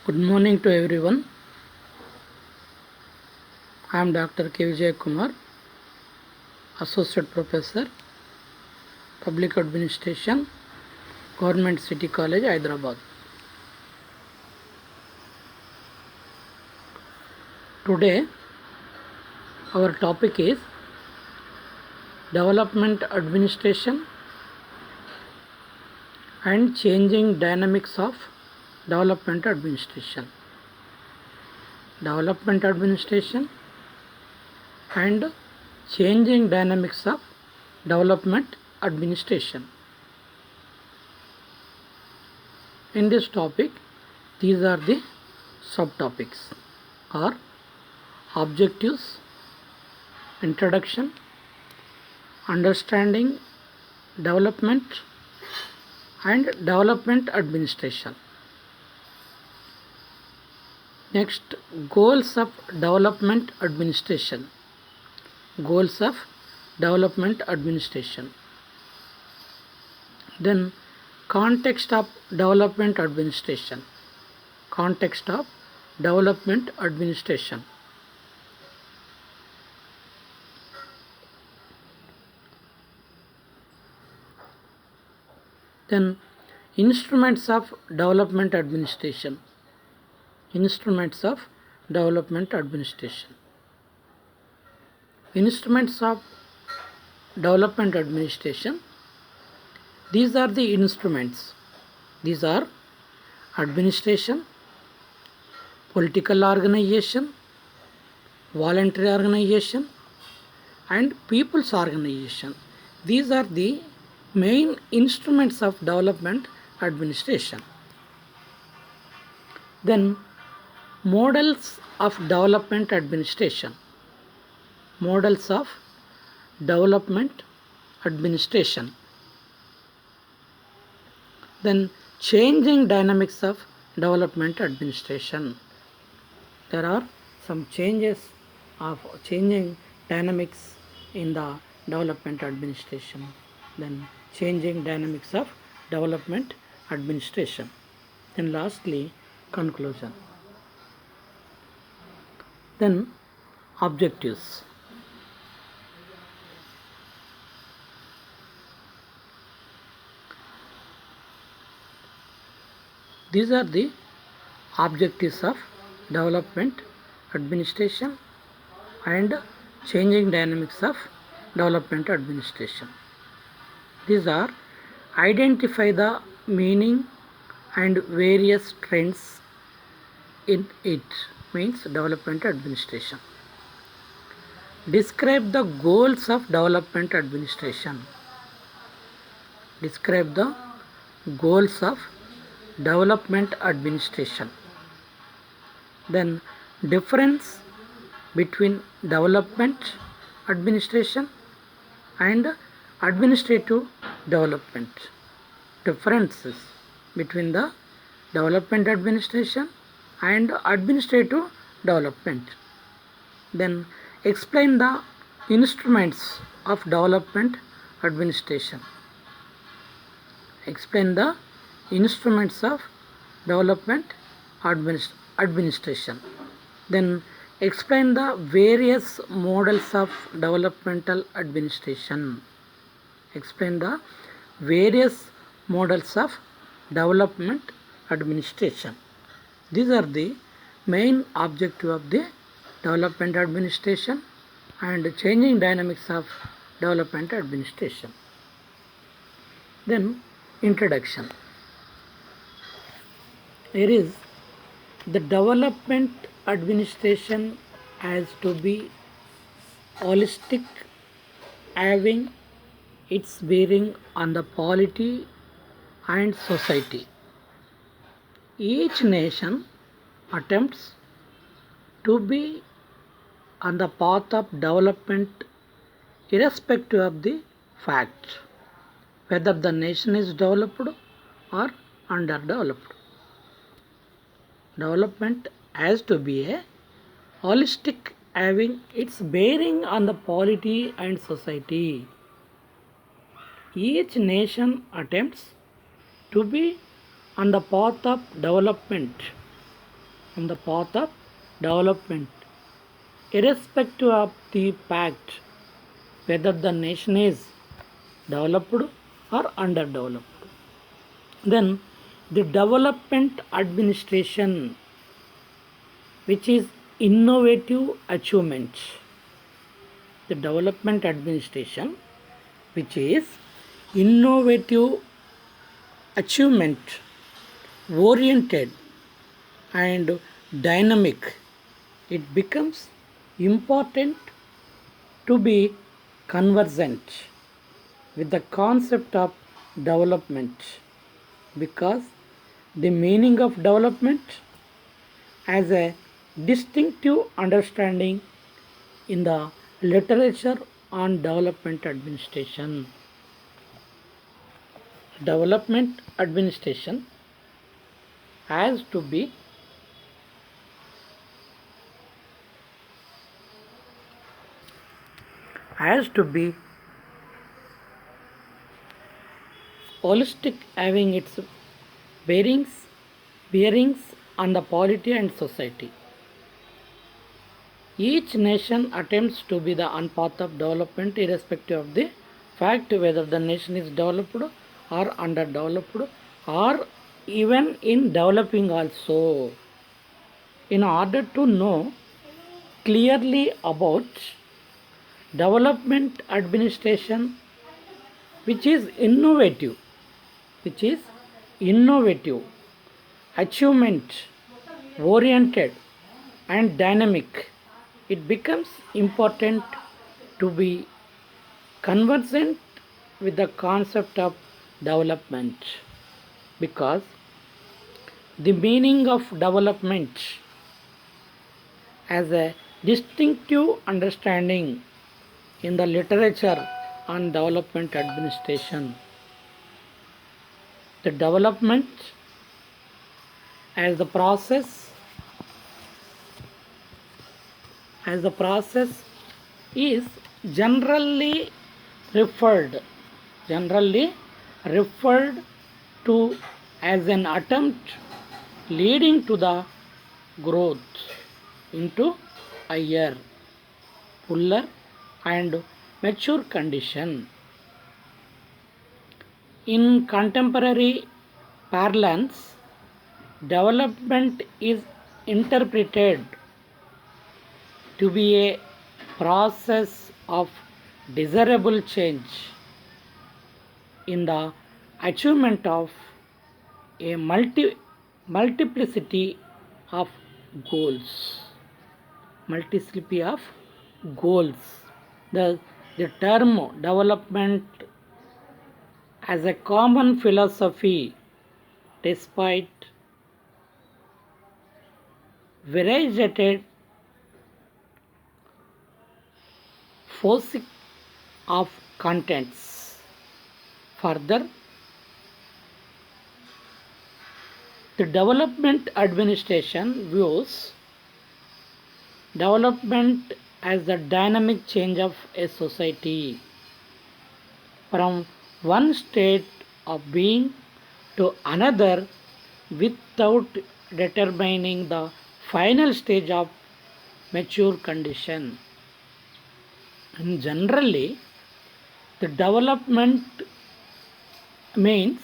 Good morning to everyone. I am Dr. K. Vijay Kumar, Associate Professor, Public Administration, Government City College, Hyderabad. Today, our topic is Development Administration and Changing Dynamics of Development Administration. Development Administration and Changing Dynamics of Development Administration. In this topic, these are the subtopics or objectives, introduction, understanding development and development administration. Next, goals of development administration. Goals of development administration. Then context of development administration. Context of development administration. Then instruments of development administration. Instruments of development administration. Instruments of development administration. These are the instruments. These are administration, political organization, voluntary organization, and people's organization. These are the main instruments of development administration. Then models of development administration. Models of development administration. Then changing dynamics of development administration. There are some changes of changing dynamics in the development administration. Then changing dynamics of development administration. Then lastly, conclusion. Then objectives. These are the objectives of development administration and changing dynamics of development administration. These are identify the meaning and various trends in it, means development administration. Describe the goals of development administration. Describe the goals of development administration. Then difference between development administration and administrative development. Differences between the development administration and administrative development. Then explain the instruments of development administration. Explain the instruments of development administration. Then explain the various models of developmental administration. Explain the various models of development administration. These are the main objective of the development administration and changing dynamics of development administration. Then introduction. Here is the development administration has to be holistic, having its bearing on the polity and society. Each nation attempts to be on the path of development irrespective of the fact whether the nation is developed or underdeveloped. Development has to be a holistic, having its bearing on the polity and society. Each nation attempts to be on the path of development on the path of development, irrespective of the fact whether the nation is developed or underdeveloped. Then the development administration, which is innovative achievement. The development administration, which is innovative achievement oriented and dynamic, it becomes important to be conversant with the concept of development, because the meaning of development as a distinctive understanding in the literature on development administration. Development administration has to be has to be holistic, having its bearings bearings on the polity and society. Each nation attempts to be the on path of development irrespective of the fact whether the nation is developed or underdeveloped or even in developing also. In order to know clearly about development administration, which is innovative, which is innovative, achievement oriented and dynamic, it becomes important to be conversant with the concept of development, because the meaning of development as a distinctive understanding in the literature on development administration. The development as the process is generally referred generally referred to as an attempt leading to the growth into higher, fuller and mature condition. In contemporary parlance, development is interpreted to be a process of desirable change in the achievement of a multiplicity of goals. Multiplicity of goals. The term development as a common philosophy, despite variegated force of contents. Further, the development administration views development as the dynamic change of a society from one state of being to another without determining the final stage of mature condition. And generally, the development means,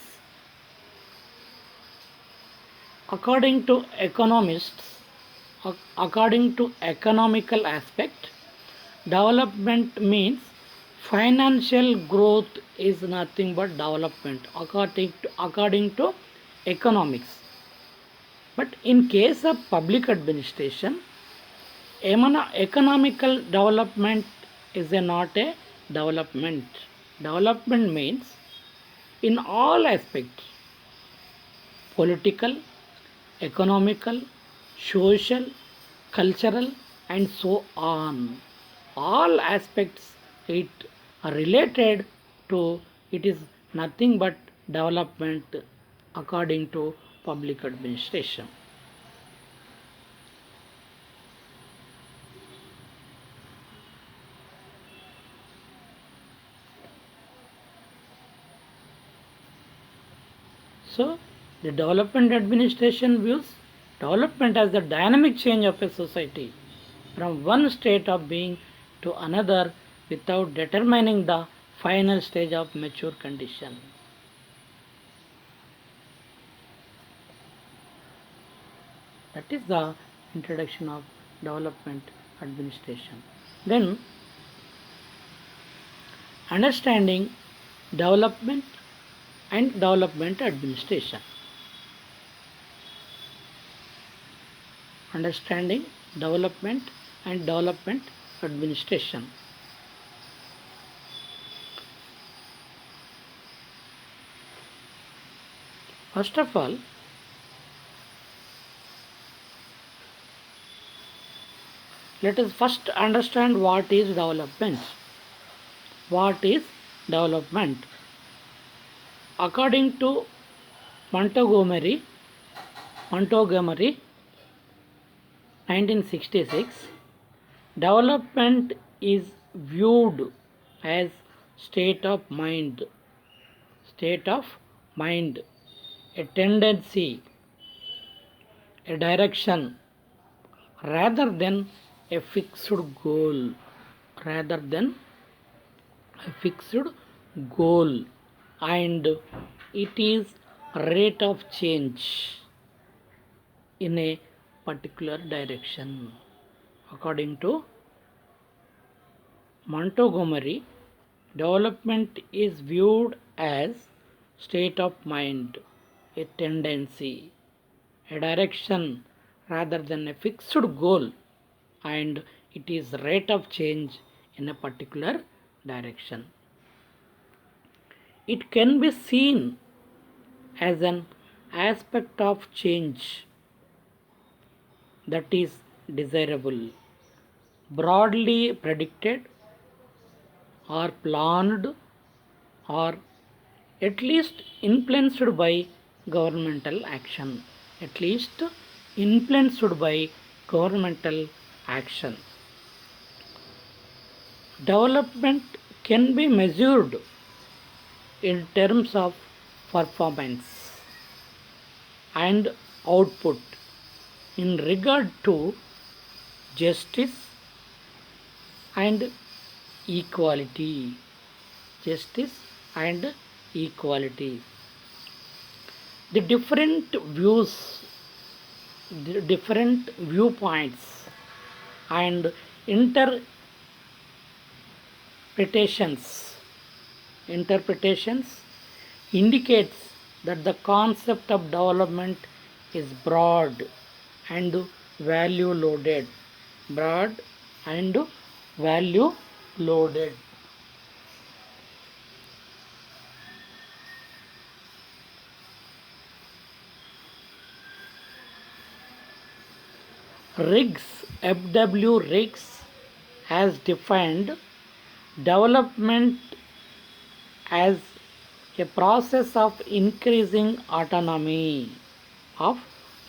according to economists, according to economical aspect, development means financial growth is nothing but development according to economics. But in case of public administration, economical development is not a development. Development means in all aspects, political, economical, social, cultural and so on. All aspects it are related to, it is nothing but development according to public administration. So, the development administration views Development as the dynamic change of a society from one state of being to another without determining the final stage of mature condition. That is the introduction of development administration. Then understanding development and development administration. Understanding development and development administration. First of all, let us first understand what is development. What is development? According to Montgomery 1966, development is viewed as state of mind, a tendency, a direction, rather than a fixed goal, and it is rate of change in a particular direction. According to Montgomery, development is viewed as state of mind, a tendency, a direction rather than a fixed goal, and it is rate of change in a particular direction. It can be seen as an aspect of change that is desirable, broadly predicted or planned, or at least influenced by governmental action. Development can be measured in terms of performance and output in regard to justice and equality. The different viewpoints and interpretations indicates that the concept of development is broad and value loaded. F.W. Riggs has defined development as a process of increasing autonomy of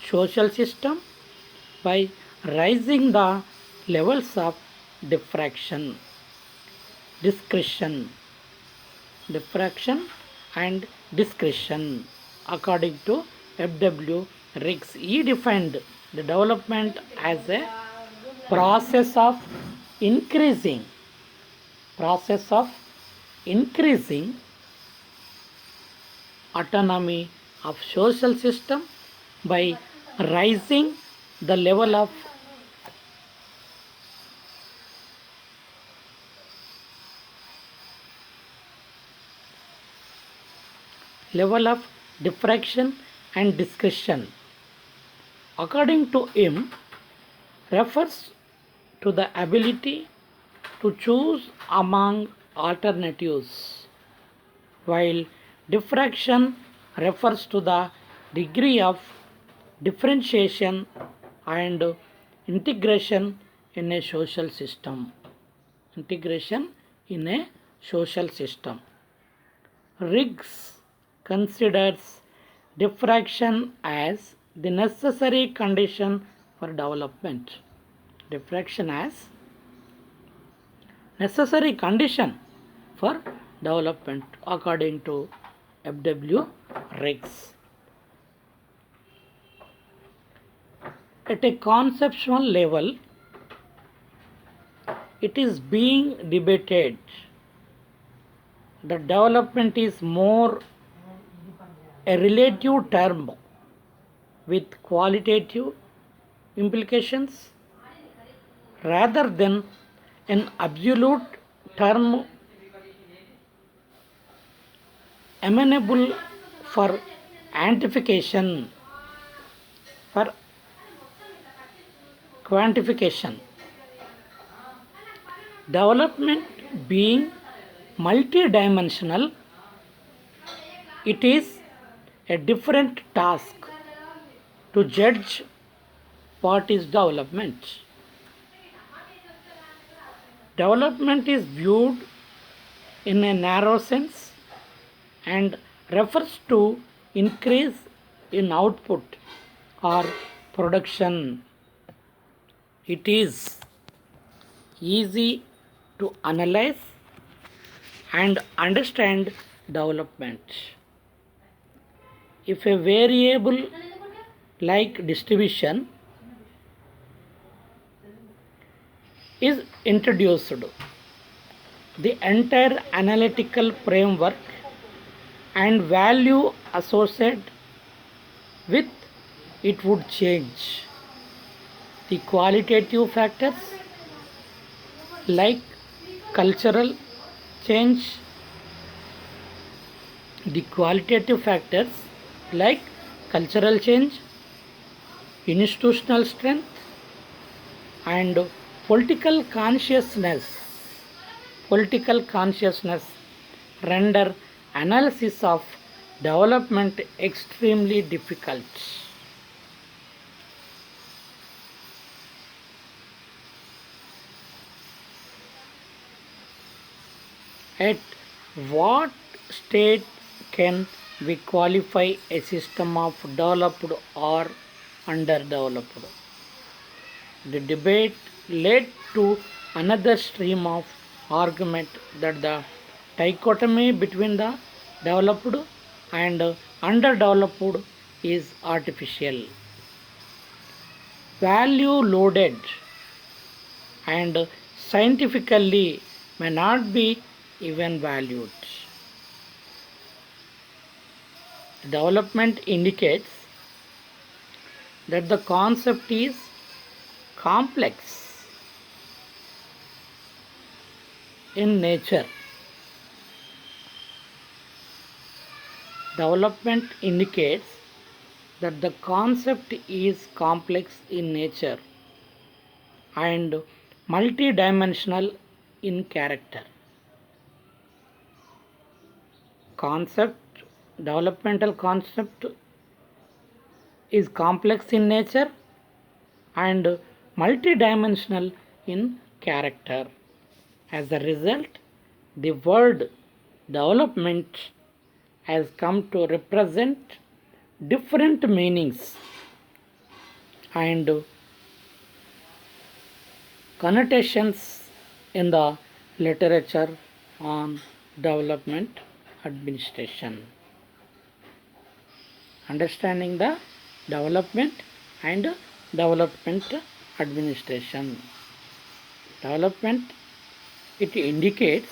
social system by raising the levels of diffraction and discretion. According to F.W. Riggs, he defined the development as a process of increasing autonomy of social system by raising the level of diffraction and discretion. According to him, refers to the ability to choose among alternatives, while diffraction refers to the degree of differentiation and integration in a social system. Riggs considers diffraction as the necessary condition for development. According to F.W. Riggs. At a conceptual level, it is being debated that development is more a relative term with qualitative implications rather than an absolute term amenable for quantification for quantification. Development being multidimensional, it is a different task to judge what is development. Development is viewed in a narrow sense and refers to increase in output or production. It is easy to analyze and understand development. If a variable like distribution is introduced, the entire analytical framework and value associated with it would change. The qualitative factors like cultural change, the qualitative factors like cultural change, institutional strength, and political consciousness render analysis of development extremely difficult. At what state can we qualify a system of developed or underdeveloped? The debate led to another stream of argument that the dichotomy between the developed and underdeveloped is artificial, value loaded, and scientifically may not be even valued. Development indicates that the concept is complex in nature. Development indicates that the concept is complex in nature and multidimensional in character. Developmental concept is complex in nature and multidimensional in character. As a result, the word development has come to represent different meanings and connotations in the literature on development administration. Understanding the development and development administration. Development, it indicates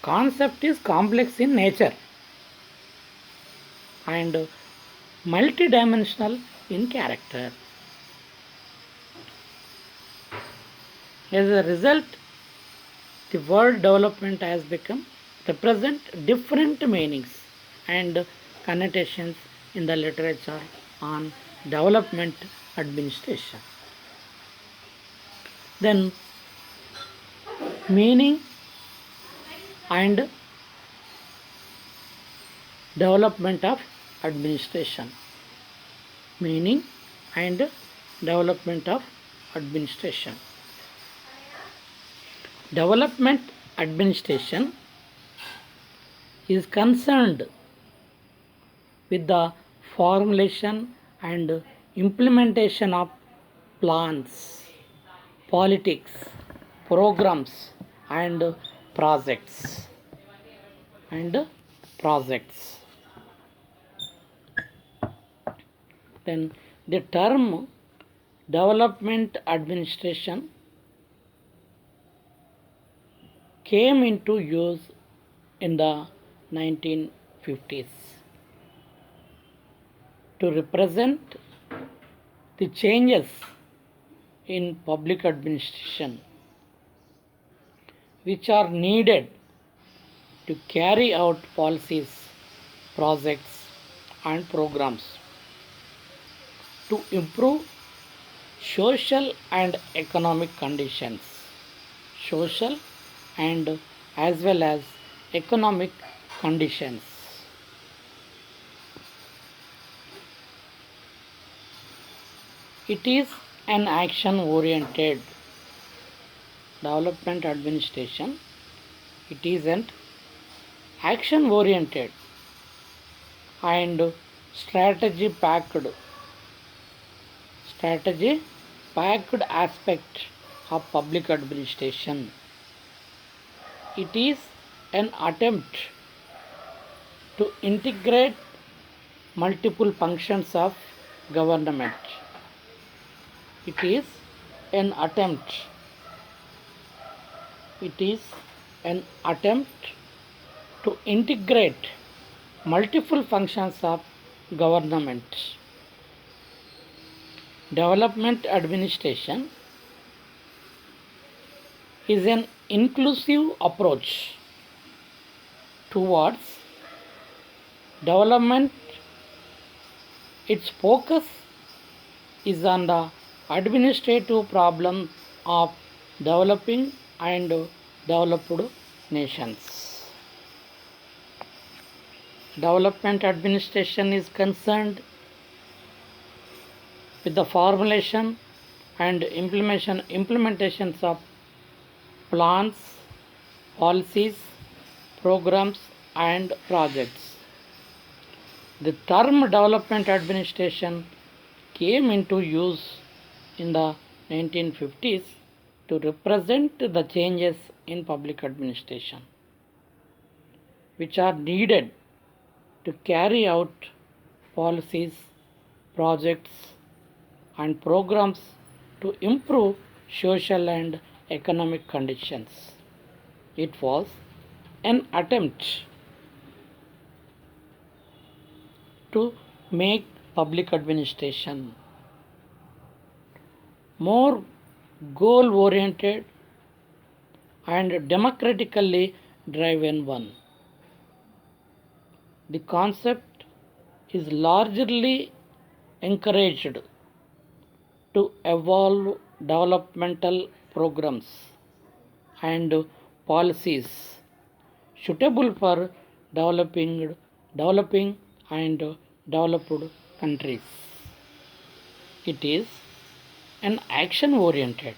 concept is complex in nature and multidimensional in character. As a result, the word development has become represent different meanings and connotations in the literature on development administration. Then meaning and development of administration. Meaning and development of administration. Development administration is concerned with the formulation and implementation of plans, politics, programs, and projects. Then The term development administration came into use in the 1950s to represent the changes in public administration which are needed to carry out policies, projects, and programs to improve social and economic conditions, social and as well as economic conditions. It is an action oriented development administration. It is an action oriented and strategy packed aspect of public administration. It is an attempt to integrate multiple functions of government. It is an attempt to integrate multiple functions of government. Development administration is an inclusive approach towards development. Its focus is on the administrative problem of developing and developed nations. Development administration is concerned with the formulation and implementations of plans, policies, programs, and projects. The term development administration came into use in the 1950s to represent the changes in public administration which are needed to carry out policies, projects, and programs to improve social and economic conditions. It was an attempt to make public administration more goal oriented and democratically driven one. The concept is largely encouraged to evolve developmental programs and policies suitable for developing and developed countries. It is an action oriented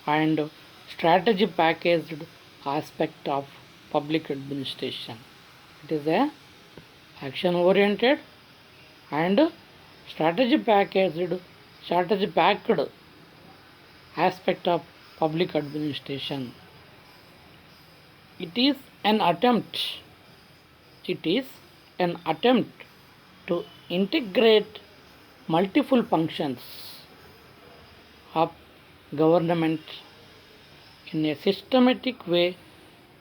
and strategy packaged aspect of public administration. It is a action oriented and strategy packed aspect of public administration. It is an attempt to integrate multiple functions of government in a systematic way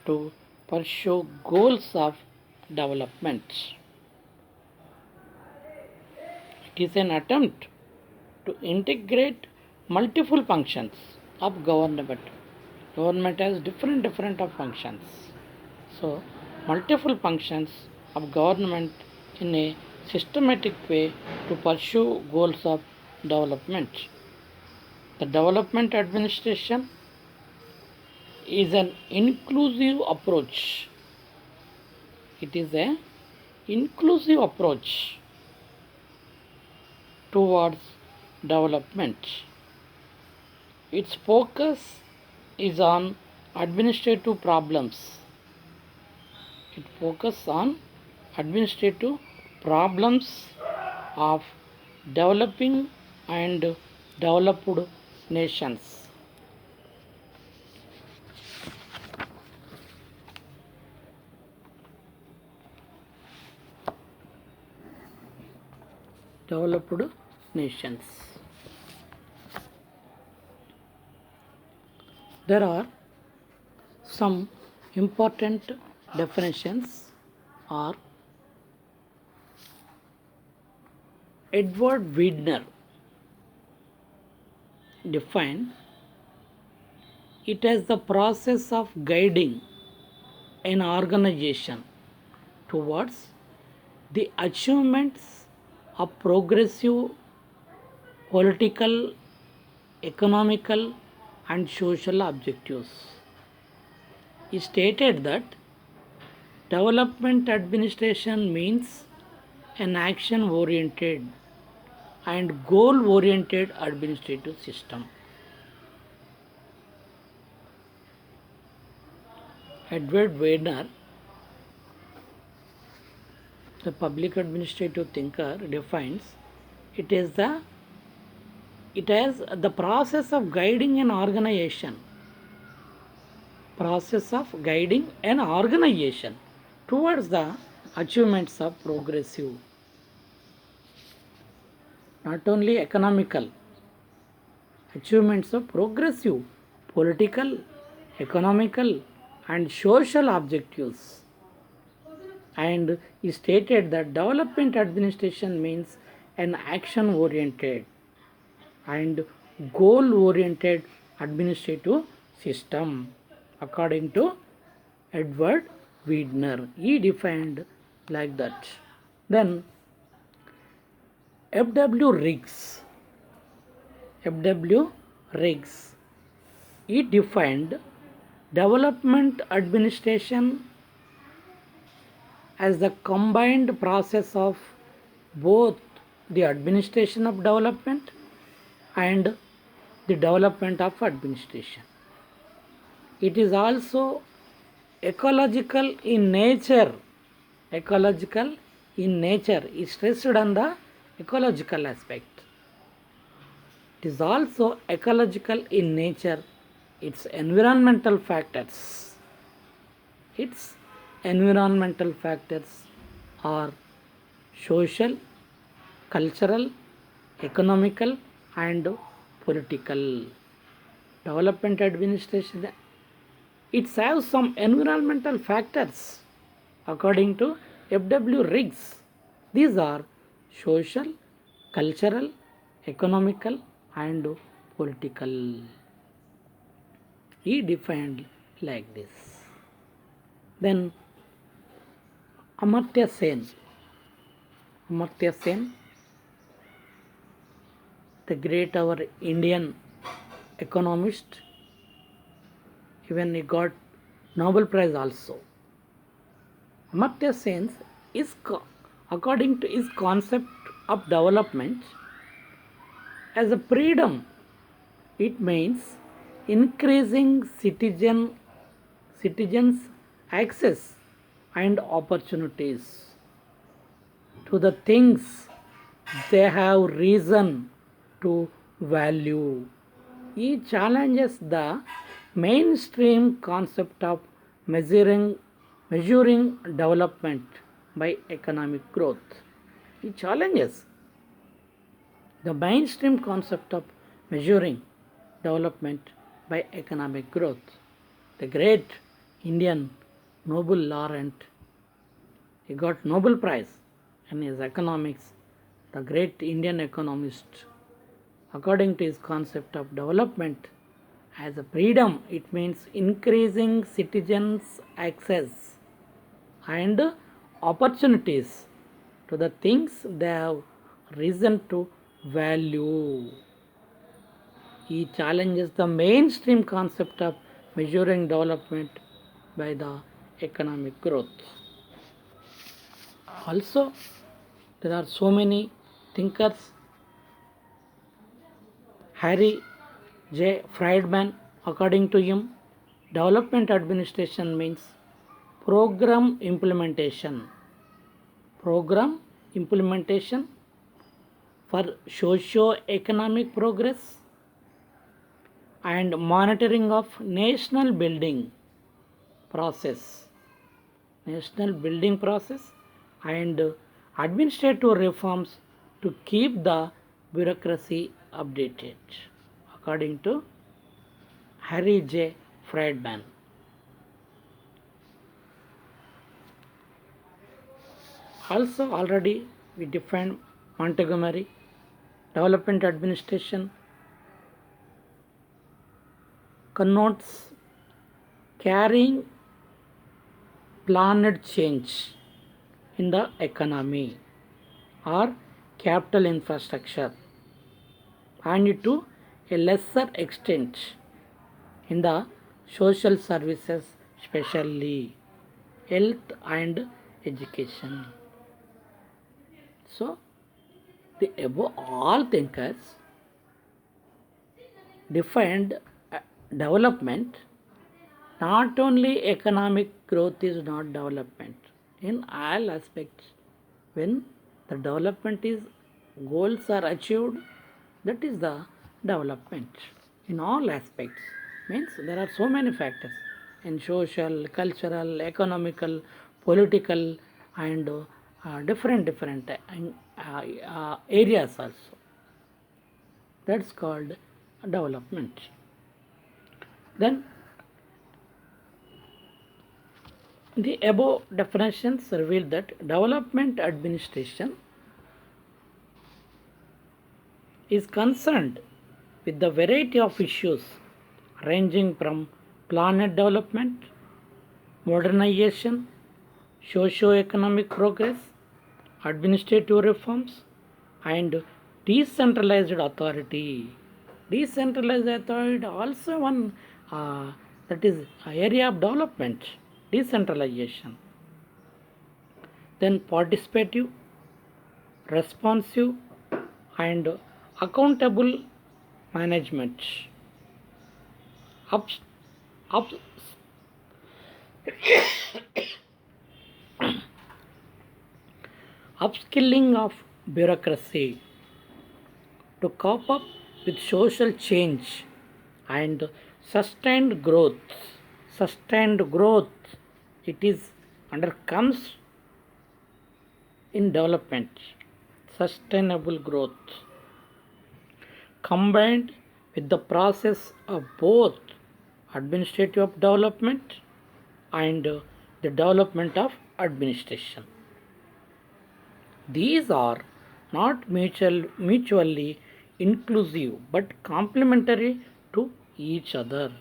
to pursue goals of development. It is an attempt to integrate multiple functions of government. Government has different of functions. So, multiple functions of government in a systematic way to pursue goals of development. The development administration is an inclusive approach. It is an inclusive approach towards development. Its focus is on administrative problems. It focuses on administrative problems of developing and developed nations. Developed nations. There are some important definitions are Edward Weidner defined it as the process of guiding an organization towards the achievements of progressive political, economical, and social objectives. He stated that development administration means an action oriented and goal oriented administrative system. Edward Weidner, the public administrative thinker, defines it as the process of guiding an organization towards the achievements of progressive, not only economical, achievements of progressive political, economical, and social objectives. And he stated that development administration means an action oriented and goal oriented administrative system, according to Edward Weidner. He defined like that. Then F.W. Riggs, he defined development administration as the combined process of both the administration of development and the development of administration. It is also ecological in nature. Ecological in nature is stressed on the ecological aspect. It is also ecological in nature. Its environmental factors. Its environmental factors are social, cultural, economical, and political. Development administration, it has some environmental factors according to F.W. Riggs. These are social, cultural, economical, and political. He defined like this. Then Amartya Sen, the great our Indian economist, even he got Nobel Prize also. Amartya Sen is, according to his concept of development, as a freedom, it means increasing citizens' access and opportunities to the things they have reason to value. He challenges the mainstream concept of measuring development by economic growth. He challenges the mainstream concept of measuring development by economic growth. The great Indian Nobel laureate, he got Nobel Prize in his economics, the great Indian economist, according to his concept of development as a freedom, it means increasing citizens' access and opportunities to the things they have reason to value. He challenges the mainstream concept of measuring development by the economic growth. Also, there are so many thinkers. Harry J. Friedman, according to him, development administration means program implementation for socio-economic progress and monitoring of national building process and administrative reforms to keep the bureaucracy updated, according to Harry J. Friedman. Also, already we defined Montgomery development administration connotes carrying planned change in the economy or capital infrastructure, and to a lesser extent in the social services, especially health and education. So, the above all thinkers defined development. Not only economic growth is not development in all aspects. When the development is goals are achieved, that is the development in all aspects. Means there are so many factors in social, cultural, economical, political, and different areas also. That's called development. Then the above definitions reveal that development administration is concerned with the variety of issues ranging from planned development, modernization, socio-economic progress, administrative reforms, and decentralized authority. Decentralized authority also one that is area of development, decentralization. Then participative, responsive, and accountable management. Ups, ups, upskilling of bureaucracy to cope up with social change and sustained growth. Sustained growth, it is under comes in development. Sustainable growth combined with the process of both administrative development and the development of administration. These are not mutually inclusive but complementary to each other.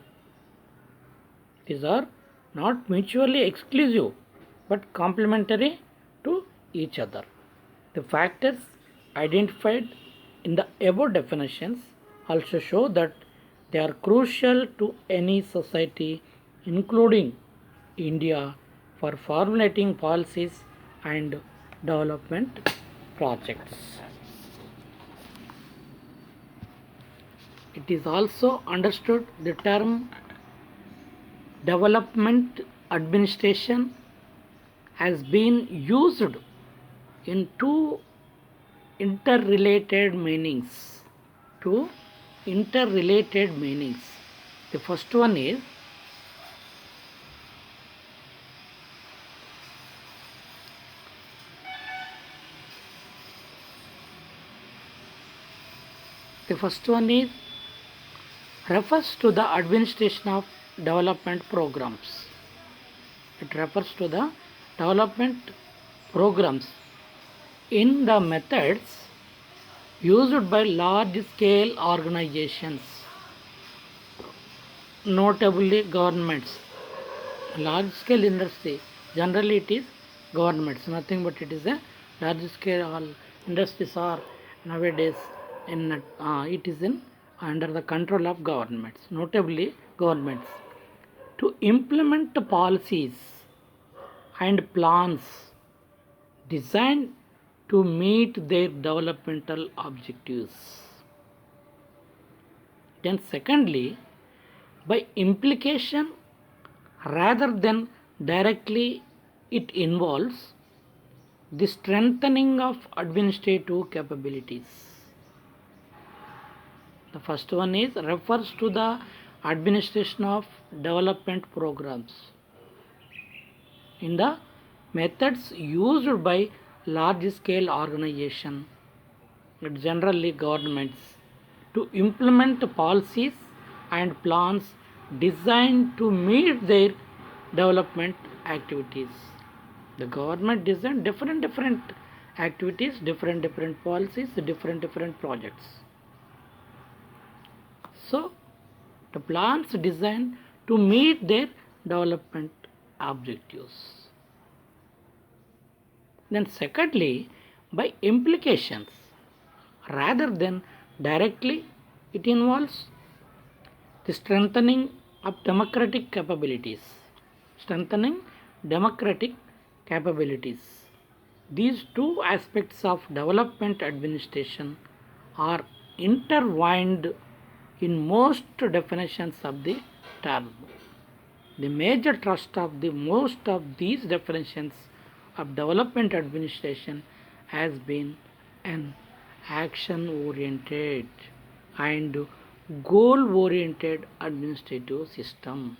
These are not mutually exclusive but complementary to each other. The factors identified in the above definitions also show that they are crucial to any society, including India, for formulating policies and development projects. It is also understood the term development administration has been used in two interrelated meanings. Two interrelated meanings. The first one is refers to the administration of development programs. It refers to the development programs in the methods used by large scale organizations, notably governments. Large scale industry, generally it is governments, nothing but it is a large scale. All industries are nowadays it is in under the control of governments, notably governments, to implement policies and plans designed to meet their developmental objectives. Then secondly, by implication rather than directly, it involves the strengthening of administrative capabilities. The first one is refers to the administration of development programs in the methods used by large scale organization, generally governments, to implement policies and plans designed to meet their development activities. The government design different activities, different policies, different projects. So the plans designed to meet their development objectives. Then secondly, by implications rather than directly, it involves the strengthening of democratic capabilities. Strengthening democratic capabilities. These two aspects of development administration are intertwined in most definitions of the term. The major thrust of the most of these definitions of development administration has been an action oriented and goal oriented administrative system.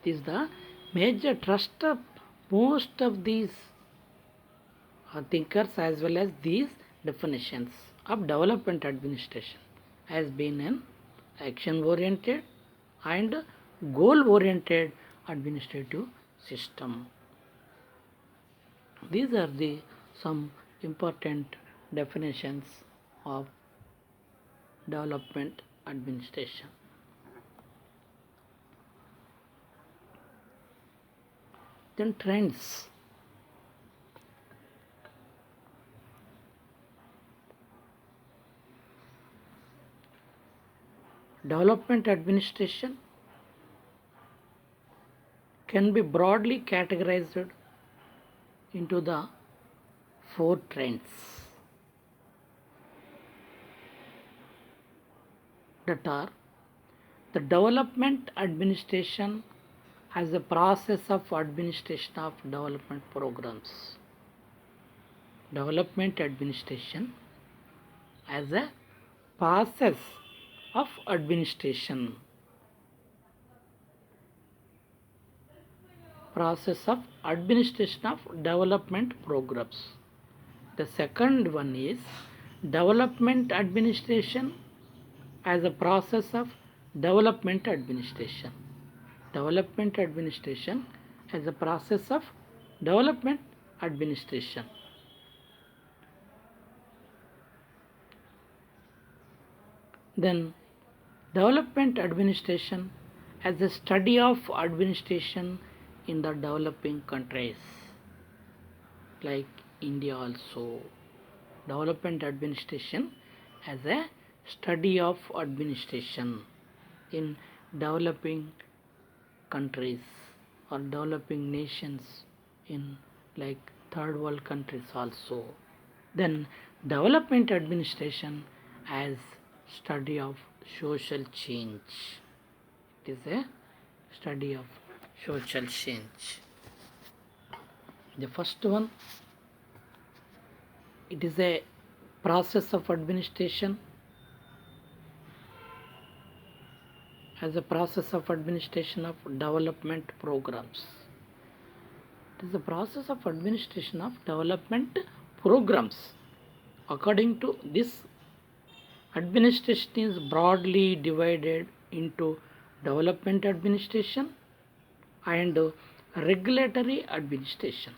This is the major thrust of most of these thinkers as well as these definitions of development administration has been an action oriented and goal oriented administrative system. These are the some important definitions of development administration. Then trends. Development administration can be broadly categorized into the four trends that are the development administration as a process of administration of development programs. Development administration as a process of administration. Process of administration of development programs. The second one is development administration as a process of development administration. Development administration as a process of development administration. Then development administration as a study of administration in the developing countries like India also. Development administration as a study of administration in developing countries or developing nations in like third world countries also. Then development administration as study of social change. It is a study of social change. The first one, it is a process of administration as a process of administration of development programs. It is a process of administration of development programs. According to this, administration is broadly divided into development administration and regulatory administration.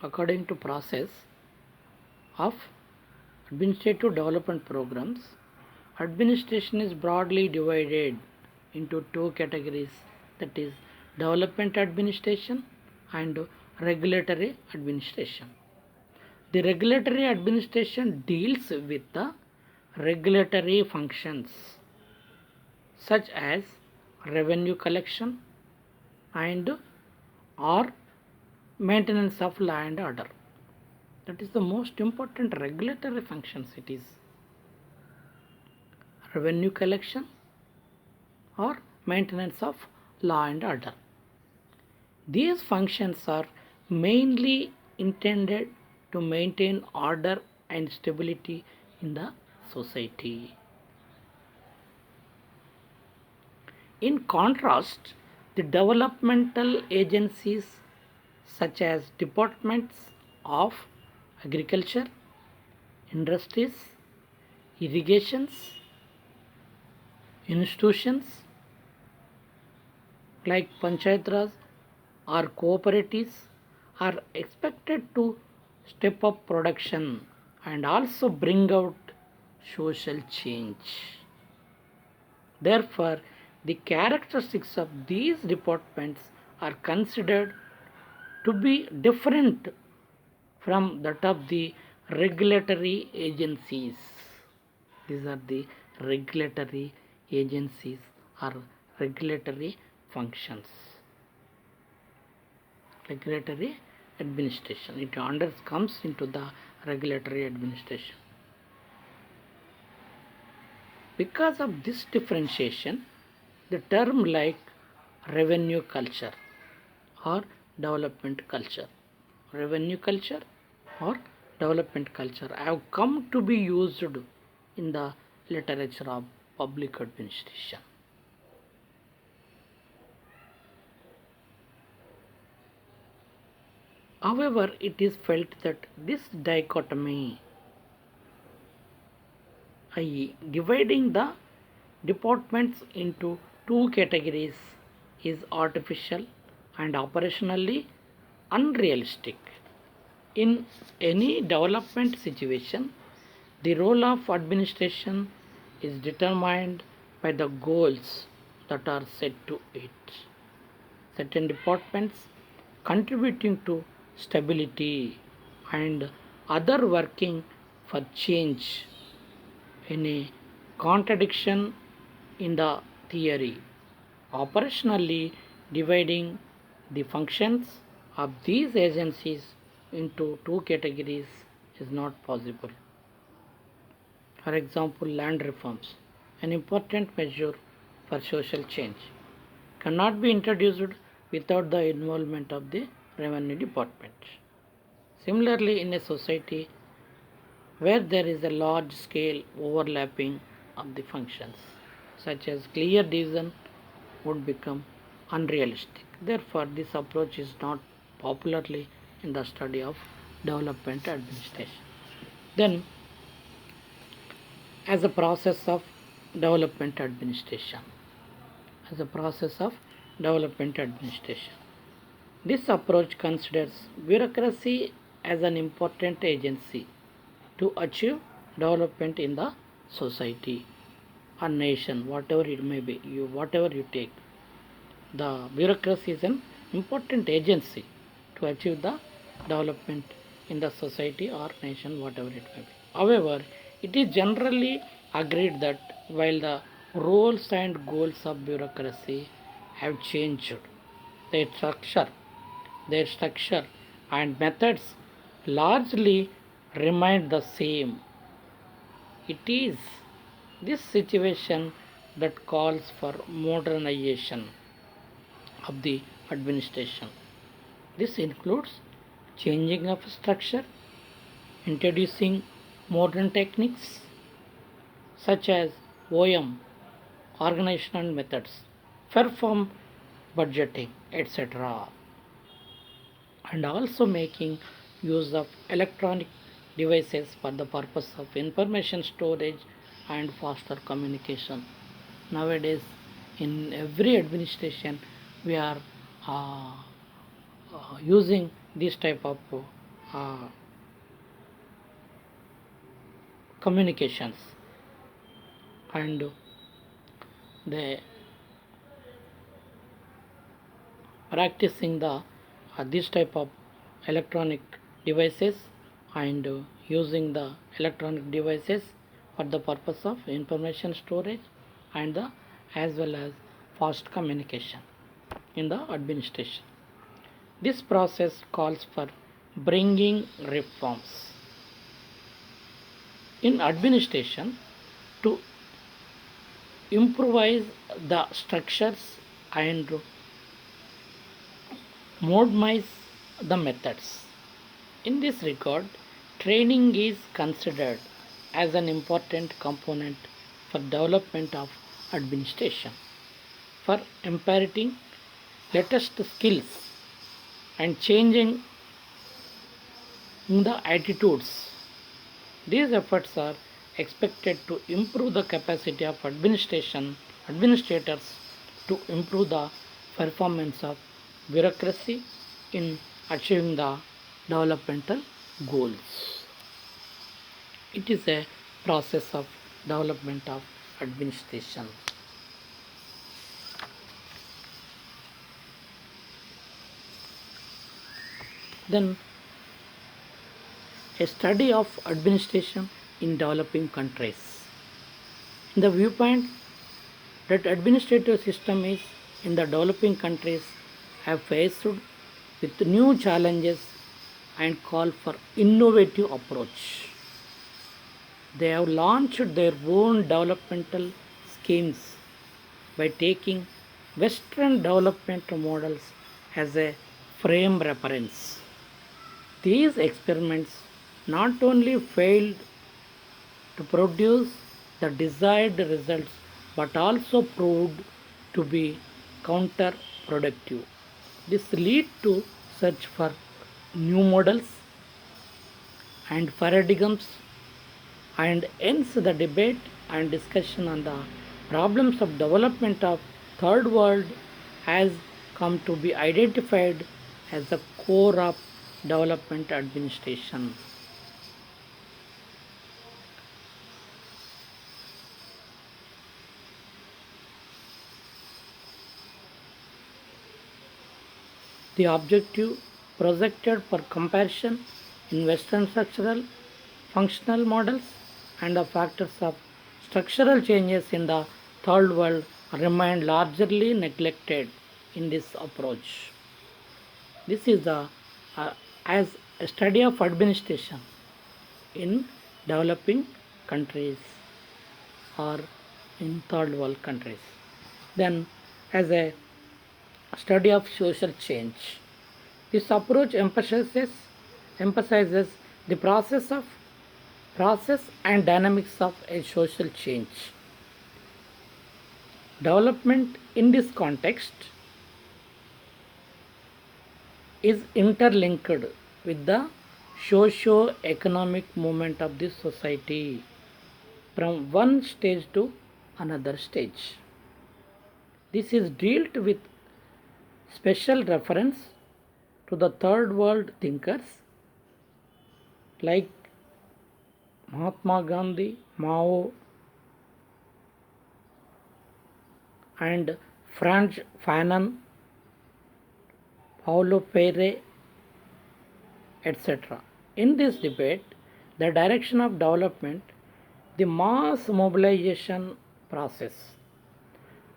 According to process of administrative development programs, administration is broadly divided into two categories, that is development administration and regulatory administration. The regulatory administration deals with the regulatory functions such as revenue collection and or maintenance of law and order. That is the most important regulatory functions. It is revenue collection or maintenance of law and order. These functions are mainly intended to maintain order and stability in the society. In contrast, the developmental agencies such as departments of agriculture, industries, irrigations, institutions like Panchayat Raj or cooperatives are expected to step up production and also bring out social change. Therefore, the characteristics of these departments are considered to be different from that of the regulatory agencies. These are the regulatory agencies or regulatory functions. Regulatory administration. It comes into the regulatory administration. Because of this differentiation, the term like revenue culture or development culture, revenue culture or development culture have come to be used in the literature of public administration. However, it is felt that this dichotomy, i.e., dividing the departments into two categories, is artificial and operationally unrealistic. In any development situation, the role of administration is determined by the goals that are set to it. Certain departments contributing to stability and other working for change in a contradiction in the theory. Operationally, dividing the functions of these agencies into two categories is not possible. For example, land reforms, an important measure for social change, cannot be introduced without the involvement of the revenue department. Similarly, in a society where there is a large scale overlapping of the functions, such as clear division would become unrealistic. Therefore, this approach is not popularly in the study of development administration. Then, as a process of development administration, as a process of development administration, this approach considers bureaucracy as an important agency to achieve development in the society or nation, whatever it may be, whatever you take. The bureaucracy is an important agency to achieve the development in the society or nation, whatever it may be. However, it is generally agreed that while the roles and goals of bureaucracy have changed, their structure, their structure and methods largely remain the same. It is this situation that calls for modernization of the administration. This includes changing of structure, introducing modern techniques such as OM, organizational methods, perform budgeting, etc., and also making use of electronic devices for the purpose of information storage and faster communication. Nowadays, in every administration, we are using this type of uh, communications, and they practicing the this type of electronic devices and using the electronic devices for the purpose of information storage and the as well as fast communication in the administration. This process calls for bringing reforms in administration to improvise the structures and modernize the methods. In this regard, training is considered as an important component for development of administration, for imparting latest skills and changing the attitudes. These efforts are expected to improve the capacity of administrators to improve the performance of bureaucracy in achieving the developmental goals. It is a process of development of administration. Then a study of administration in developing countries. The viewpoint that administrative system is in the developing countries have faced with new challenges and call for innovative approach. They have launched their own developmental schemes by taking Western development models as a frame reference. These experiments not only failed to produce the desired results but also proved to be counterproductive. This led to search for new models and paradigms, and hence the debate and discussion on the problems of development of third world has come to be identified as the core of development administration. The objective projected for comparison in Western structural functional models and the factors of structural changes in the third world remain largely neglected in this approach. This is the as a study of administration in developing countries or in third world countries. Then as a study of social change. This approach emphasizes the process and dynamics of a social change. Development in this context is interlinked with the socio-economic movement of the society from one stage to another stage. This is dealt with special reference to the third world thinkers like Mahatma Gandhi, Mao, and Franz Fanon, Paulo Freire, etc. In this debate, the direction of development, the mass mobilization process,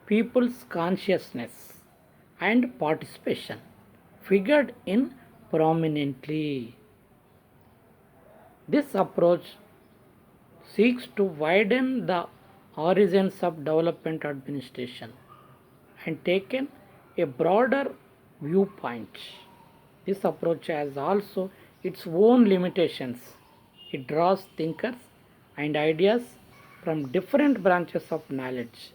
people's consciousness, and participation figured in prominently. This approach seeks to widen the horizons of development administration and taken a broader viewpoint. This approach has also its own limitations. It draws thinkers and ideas from different branches of knowledge.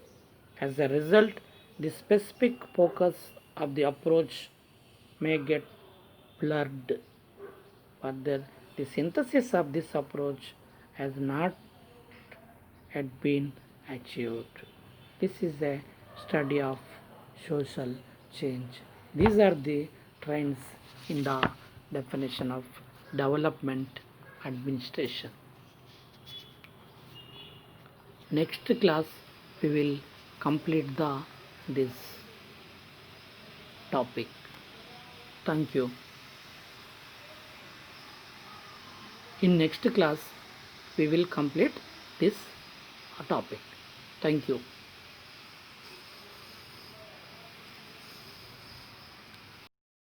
As a result, the specific focus of the approach may get blurred. Further, the synthesis of this approach has not yet been achieved. This is a study of social change. These are the trends in the definition of development administration. Next class we will complete this topic. Thank you. In next class we will complete this topic. Thank you.